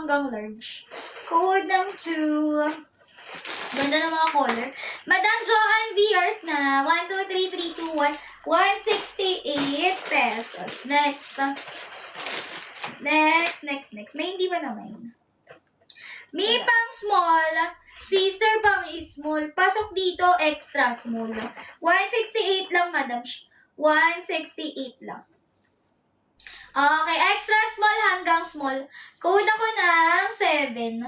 hanggang large. Code ng 2. Ganda ng mga color. Madam Joanne Viers na 123321 168 pesos. Next. Next. May hindi ba naman? May pang small. Sister pang small. Pasok dito, extra small. 168 lang, madam. 168 lang. Okay, extra small hanggang small. Code ako ng 7.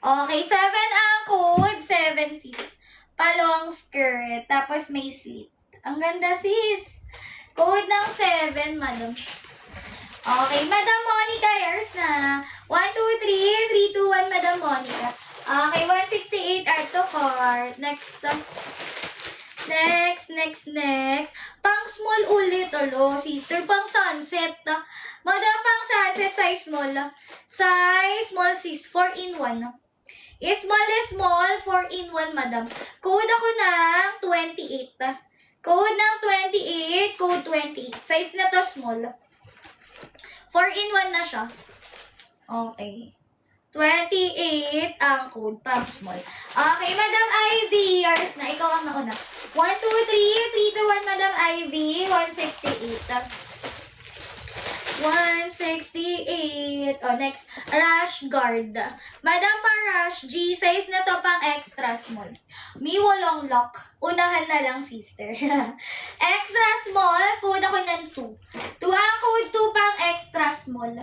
Okay, 7 ang code. 7 sis. Palong skirt. Tapos may slit. Ang ganda sis. Code ng 7, madam. Okay, Madam Monica, yours na. 123 321, Madam Monica. Okay, 168 add to cart. Next. Pang small ulit, alo, sister. Pang sunset. Madam, pang sunset, size small. Size small, sis. 4-in-1. Small, 4-in-1, madam. Code ako ng 28. Code ng 28, code 28. Size na to small. 4-in-1 na siya. Okay. 28 ang code, pang small. Okay, Madam Ivy, yours na. Ikaw ang nauna. 123 321, Madam Ivy. 168. Oh, next. Rush guard. Madam pang rush G, size na to pang extra small. Mi walong lock. Unahan na lang, sister. Extra small, code ako ng 2. 2 ang code 2 pang extra small.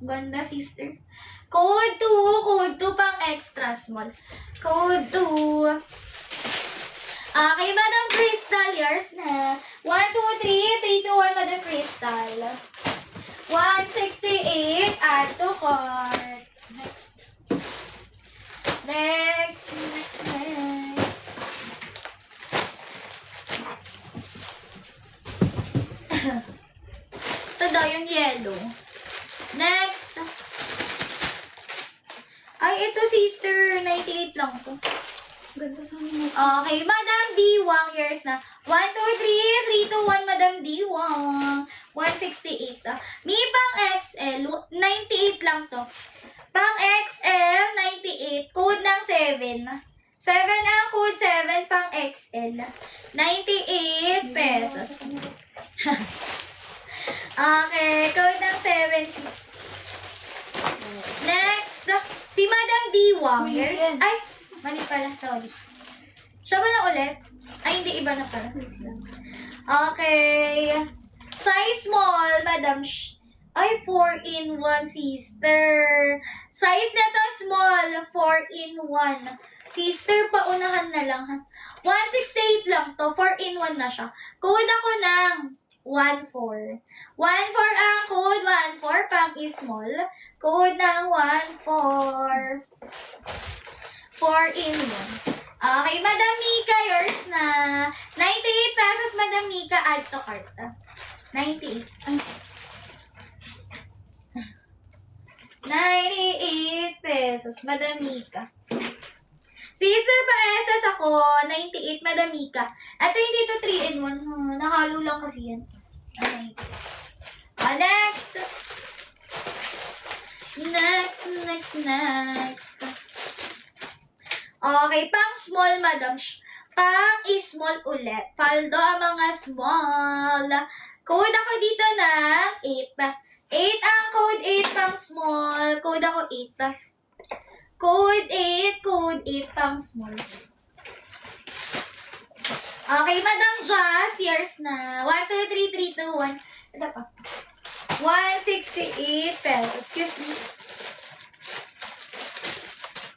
Ganda, sister. Code 2 pang extra small. Code 2. Okay, Madam Crystal, yours na. 123 321, Madam Crystal. 168, add to cart. Next. Ito daw yung yellow. Next. Ay, ito sister. 98 lang to. Ganda sa amin. Okay, Madam D. Wang, yours na. 123 321, Madam D. Wang. 168. Mi pang XL, 98 lang to. Pang XL, 98. Code ng 7. 7 ang code, 7 pang XL. 98 pesos. Okay, code ng 7, sis. Next, si Madam D. Wang. Ay, mali pala, sorry. Siya ba na ulit? Ay, hindi, iba na pala. Okay. Size small, Madam. Ay, 4-in-1, sister. Size na to small, 4-in-1. Sister, paunahan na lang, ha? 168 lang to, 4-in-1 na siya. Code ako ng 14. 14 ang code, 14 pang small. Code ng 14. 4-in-1. Okay, Madam Mika, yours na. 98 pesos, Madam Mika, add to cart. 98. Ay. 98 pesos, Madam Mika. Sister pa-SS ako, 98, Madam Mika. Ito hindi to 3-in-1. Nakalo lang kasi yan. Okay. Next. Okay, pang small, Madam. Pang small ulit. Paldo ang mga small. Code ako dito ng 8. 8 ang code 8 pang small. Code ako 8. Code 8 pang small. Okay, Madam Jazz, yours na. 123 321. Ito pa. 168 pesos. Excuse me.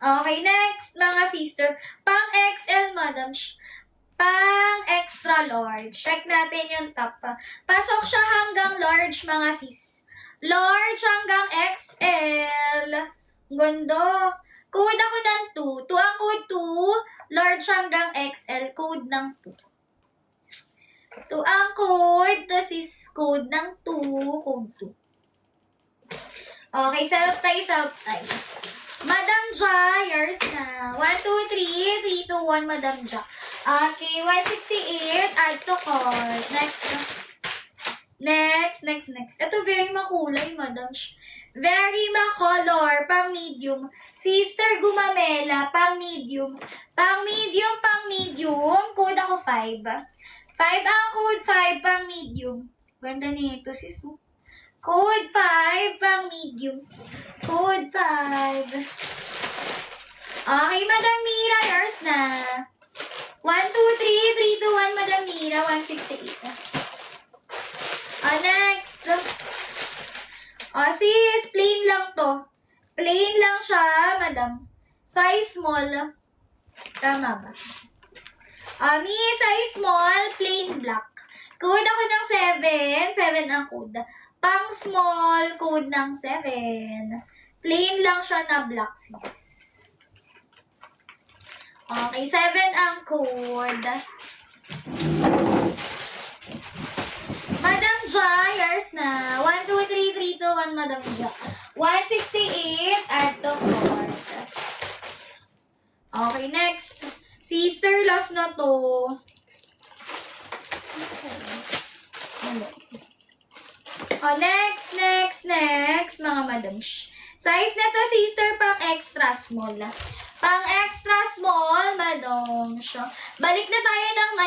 Okay, next, mga sister. Pang XL, Madam. Pang extra large. Check natin yung top. Pasok siya hanggang large, mga sis. Large hanggang XL. Ganda. Code ako ng 2. 2 ang code 2. Large hanggang XL. Code ng 2. 2 ang code. This is code ng 2. Code 2. Okay, self-tie. Madam Ja, yours na. 123 321, Madam Ja. Okay, 168. Add to cart. Next. Next. Ito, very makulay, madam. Very macolor, pang medium. Sister Gumamela, pang medium. Pang medium. Code ako 5. 5 ang code, 5 pang medium. Ganda nito, sis. Code 5 pang medium. Code 5. Okay, Madam Mira, yours na. 1, 2, 3, 3, 2, 1, Madam Mira, 168. Next. Sis, plain lang to. Plain lang siya, madam. Size small. Tama ba? Mi, size small, plain black. Code ako ng 7. 7 ang code. Pang small, code ng 7. Plain lang siya na black, sis. Okay, 7 ang code. Madam Ja, yours na. 1, 2, 3, 3, 2, 1, Madam Ja. 168 at the court. Okay, next. Sister, last na to. Next, mga madam. Size na to, sister, pang extra small. Pang extra small, madam. Balik na tayo ng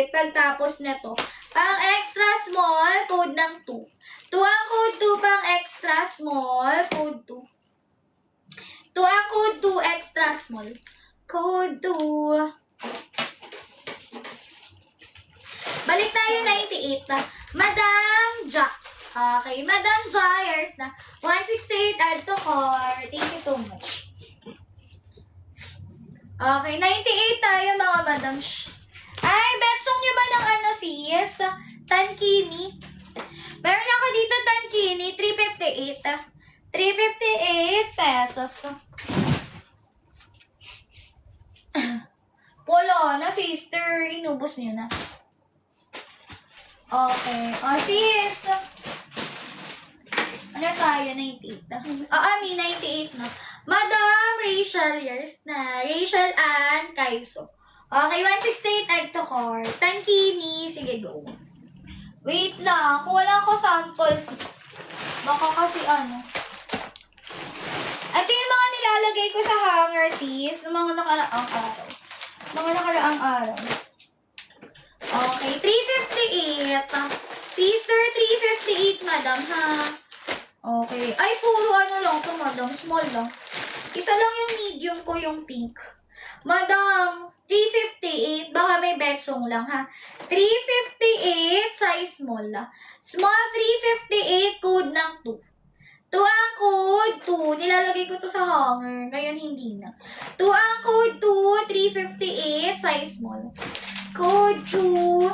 98 pagtapos na to. Pang extra small, code ng 2. 2 ang code 2 pang extra small, code 2. 2 ang code 2 extra small. Code 2. Balik tayo 98 na. Madam Ja. Okay, Madam Ja, yours na. 168 add to core. Thank you so much. Okay, 98 tayo mga madam. Ay, betsong nyo ba ng ano sis? Tankini? Meron ako dito tankini, 358. 358 pesos. Wala na, sister. Inubos niyo na. Okay. Sis. Ano tayo? 98. Mi, 98 na. Madam Rachel, yours na. Rachel Ann Kaiso. Okay, 168 add to core. Tankini. Sige, go. Wait lang. Kuha lang ako samples. Baka kasi ano. Ito yung mga nilalagay ko sa hanger, sis. Ng mga nakaraang araw. Okay, 358. Sister, 358, madam, ha? Okay. Ay, puro ano lang to, madam. Small lang. Isa lang yung medium ko, yung pink. Madam, 358. Baka may betsong lang, ha? 358, size small. Small 358, code ng 2. 2 ang code 2. Nilalagay ko to sa hanger. Ngayon, hindi na. 2 ang code 2, 358, size small. Code 2.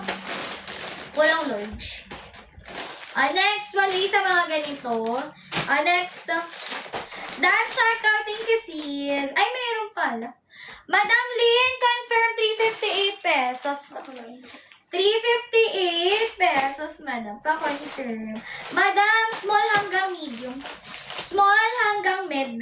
Walang large. Next, mali sa mga ganito. Next. Dan checkout, thank you, sis. Ay, mayroon pala. Madam Lynn, confirm 358 pesos. 358 pesos, madam. Pa-confirm. Madam, small hanggang medium. Small hanggang mid.